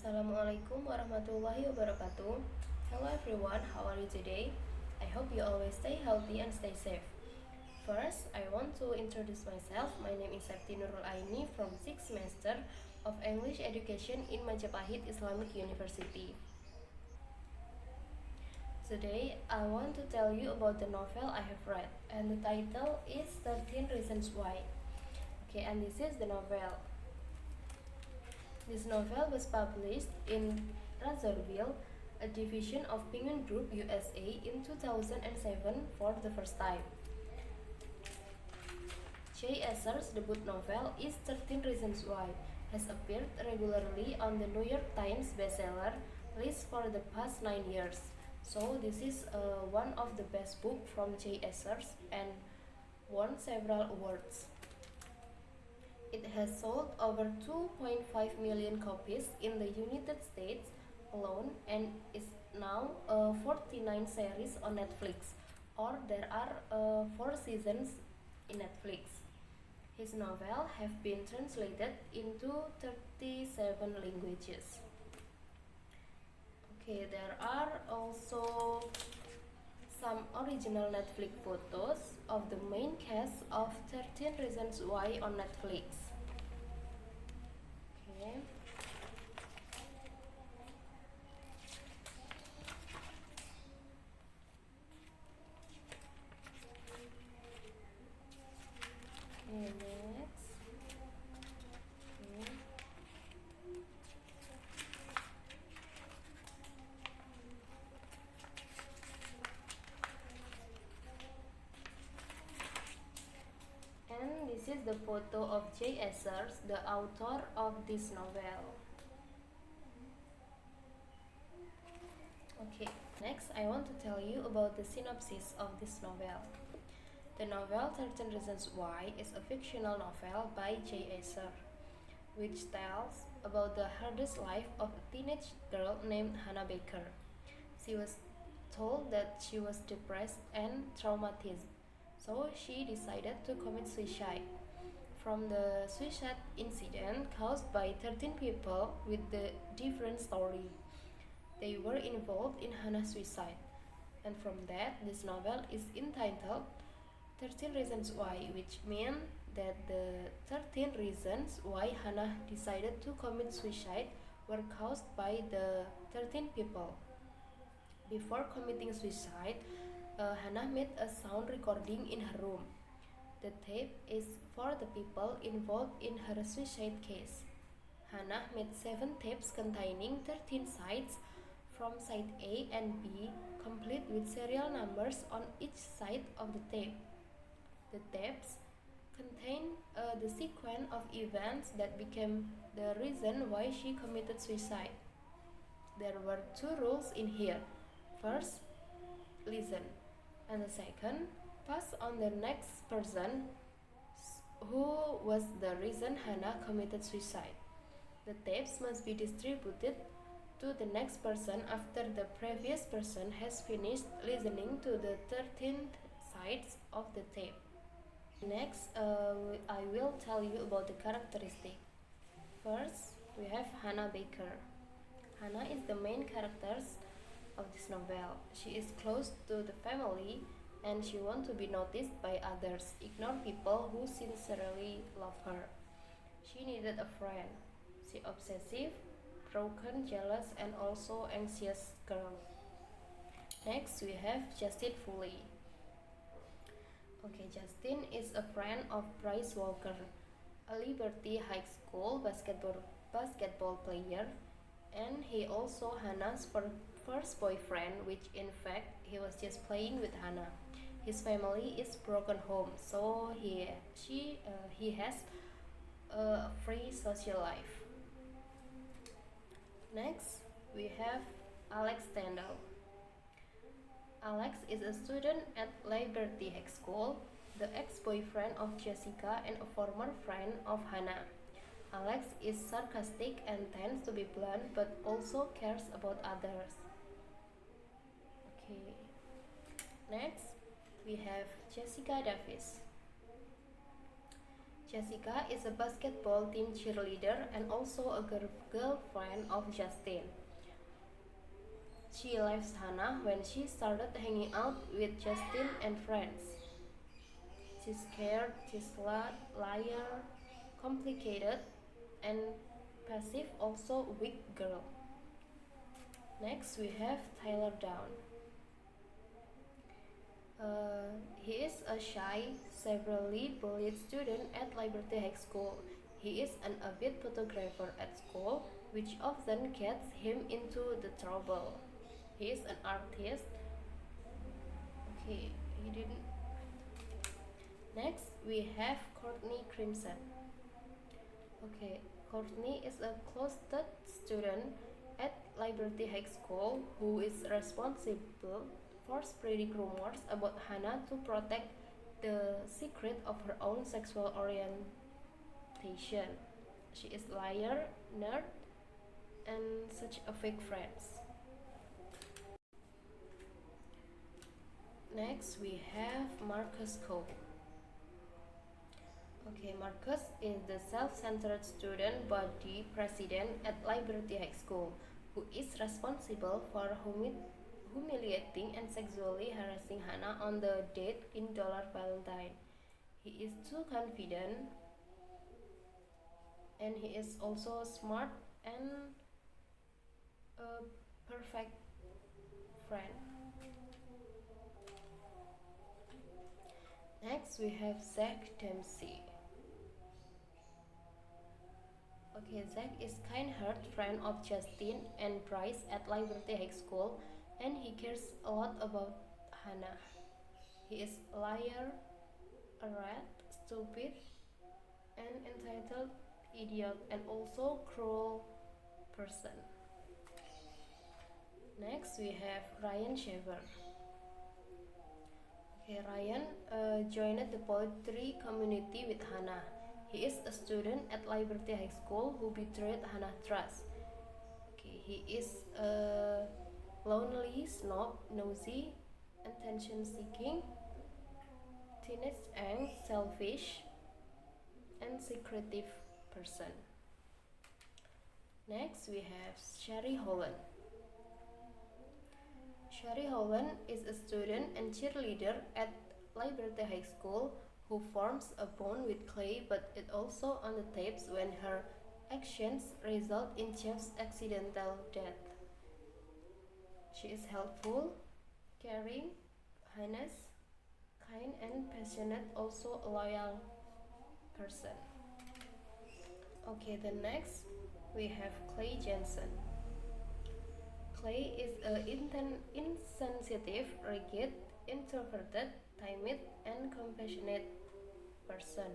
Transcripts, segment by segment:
Assalamualaikum warahmatullahi wabarakatuh. Hello everyone, how are you today? I hope you always stay healthy and stay safe. First, I want to introduce myself. My name is Septi Nurul Aini from 6th semester of English Education in Majapahit Islamic University. Today, I want to tell you about the novel I have read, and the title is 13 Reasons Why. Okay, and this is the novel. This novel was published in Razorville, a division of Penguin Group USA in 2007 for the first time. J. Esser's debut novel is 13 Reasons Why, has appeared regularly on the New York Times bestseller list for the past 9 years. So this is one of the best books from J. Esser's and won several awards. It has sold over 2.5 million copies in the United States alone and is now a 49 series on Netflix, or there are 4 seasons in Netflix. His novels have been translated into 37 languages. Okay, there are also some original Netflix photos of the main cast of 13 Reasons Why on Netflix. Okay. Next. Okay. And this is the photo of J. Essers, the author of this novel. Okay, next I want to tell you about the synopsis of this novel. The novel 13 Reasons Why is a fictional novel by J. Esser, which tells about the hardest life of a teenage girl named Hannah Baker. She was told that she was depressed and traumatized, so she decided to commit suicide. From the suicide incident caused by 13 people with the different story, they were involved in Hannah's suicide. And from that, this novel is entitled 13 Reasons Why, which means that the 13 reasons why Hannah decided to commit suicide were caused by the 13 people. Before committing suicide, Hannah made a sound recording in her room. The tape is for the people involved in her suicide case. Hannah made 7 tapes containing 13 sides from side A and B, complete with serial numbers on each side of the tape. The tapes contain the sequence of events that became the reason why she committed suicide. There were 2 rules in here. First, listen, and the second, pass on the next person who was the reason Hannah committed suicide. The tapes must be distributed to the next person after the previous person has finished listening to the 13th sides of the tape. Next, I will tell you about the characteristic. First, we have Hannah Baker. Hannah is the main character of this novel. She is close to the family and she wants to be noticed by others, ignore people who sincerely love her. She needed a friend. She obsessive, broken, jealous, and also anxious girl. Next, we have Justin Foley. Okay, Justin is a friend of Bryce Walker, a Liberty High School basketball player, and he also Hannah's first boyfriend, which in fact he was just playing with Hannah. His family is broken home, so he has a free social life. Next, we have Alex Stendhal. Alex is a student at Liberty High School, the ex-boyfriend of Jessica and a former friend of Hannah. Alex is sarcastic and tends to be blunt but also cares about others. Okay. Next, we have Jessica Davis. Jessica is a basketball team cheerleader and also a girlfriend of Justin. She left Hannah when she started hanging out with Justin and friends. She's scared, she's liar, complicated, and passive, also weak girl. Next we have Tyler Down. He is a shy, severely bullied student at Liberty High School. He is an avid photographer at school, which often gets him into the trouble. He is an artist. Okay, he didn't. Next, we have Courtney Crimson. Okay, Courtney is a closeted student at Liberty High School who is responsible for spreading rumors about Hannah to protect the secret of her own sexual orientation. She is liar, nerd, and such a fake friend. Next, we have Marcus Cole. Okay, Marcus is the self-centered student body president at Liberty High School, who is responsible for humiliating and sexually harassing Hannah on the date in Dollar Valentine. He is too confident, and he is also smart and a perfect friend. Next, we have Zach Dempsey. Okay, Zach is kind-hearted friend of Justin and Bryce at Liberty High School, and he cares a lot about Hannah. He is a liar, a rat, stupid, and entitled idiot, and also cruel person. Next, we have Ryan Shaver. Okay, Ryan joined the poetry community with Hannah. He is a student at Liberty High School who betrayed Hannah's trust. Okay, he is a lonely, snob, nosy, attention-seeking, teenage angst, selfish, and secretive person. Next, we have Sherry Holland. Sherry Holland is a student and cheerleader at Liberty High School who forms a bond with Clay, but it also on the tapes when her actions result in Jeff's accidental death. She is helpful, caring, honest, kind, and passionate, also a loyal person. Okay, the next we have Clay Jensen. Clay is an insensitive, rigid, introverted, timid, and compassionate person.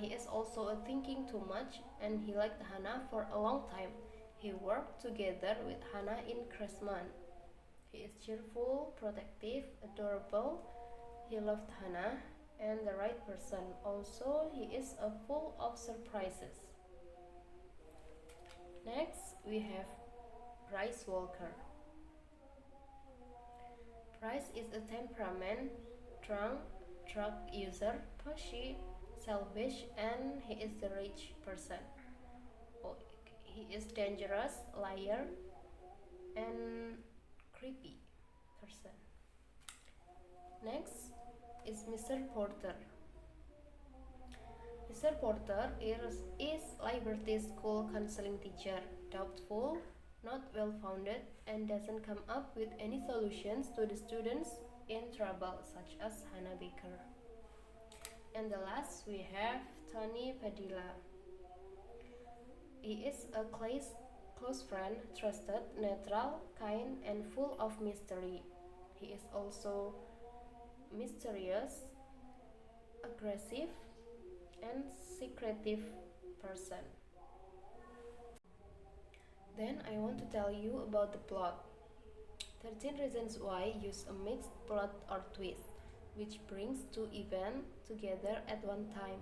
He is also thinking too much, and he liked Hannah for a long time. He worked together with Hannah in Cressman. He is cheerful, protective, adorable. He loved Hannah and the right person. Also, he is full of surprises. Next, we have Bryce Walker. Bryce is a temperament, drunk, drug user, pushy, selfish, and he is the rich person. He is dangerous, liar, and creepy person. Next is Mr. Porter. Mr. Porter is Liberty School counseling teacher, doubtful, not well-founded, and doesn't come up with any solutions to the students in trouble, such as Hannah Baker. And the last we have Tony Padilla. He is a close friend, trusted, neutral, kind, and full of mystery. He is also mysterious, aggressive, and secretive person. Then I want to tell you about the plot. 13 Reasons Why use a mixed plot or twist, which brings two events together at one time.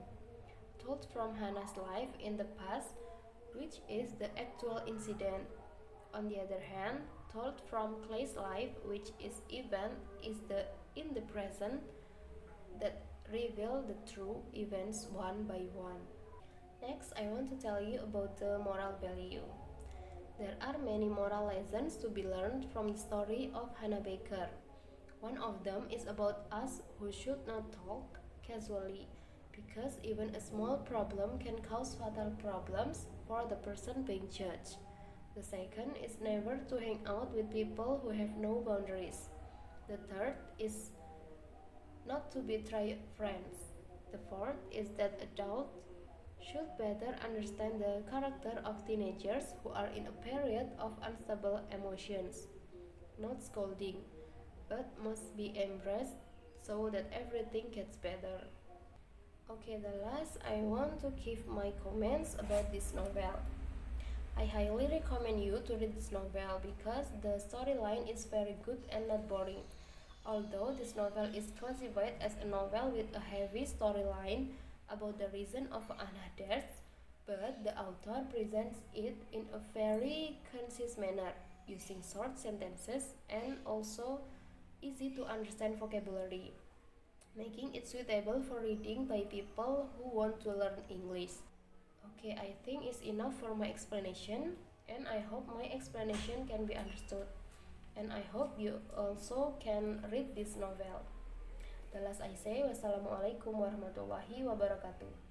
Told from Hannah's life in the past, which is the actual incident. On the other hand, told from Clay's life, which is event is in the present that reveal the true events one by one. Next, I want to tell you about the moral value. There are many moral lessons to be learned from the story of Hannah Baker. One of them is about us who should not talk casually, because even a small problem can cause fatal problems for the person being judged. The second is never to hang out with people who have no boundaries. The third is not to betray friends. The fourth is that adults should better understand the character of teenagers who are in a period of unstable emotions. Not scolding, but must be embraced so that everything gets better. Okay, the last I want to give my comments about this novel. I highly recommend you to read this novel because the storyline is very good and not boring. Although this novel is classified as a novel with a heavy storyline about the reason of Anna's death, but the author presents it in a very concise manner, using short sentences and also easy to understand vocabulary, making it suitable for reading by people who want to learn English. Okay, I think it's enough for my explanation, and I hope my explanation can be understood. And I hope you also can read this novel. The last I say, wassalamualaikum warahmatullahi wabarakatuh.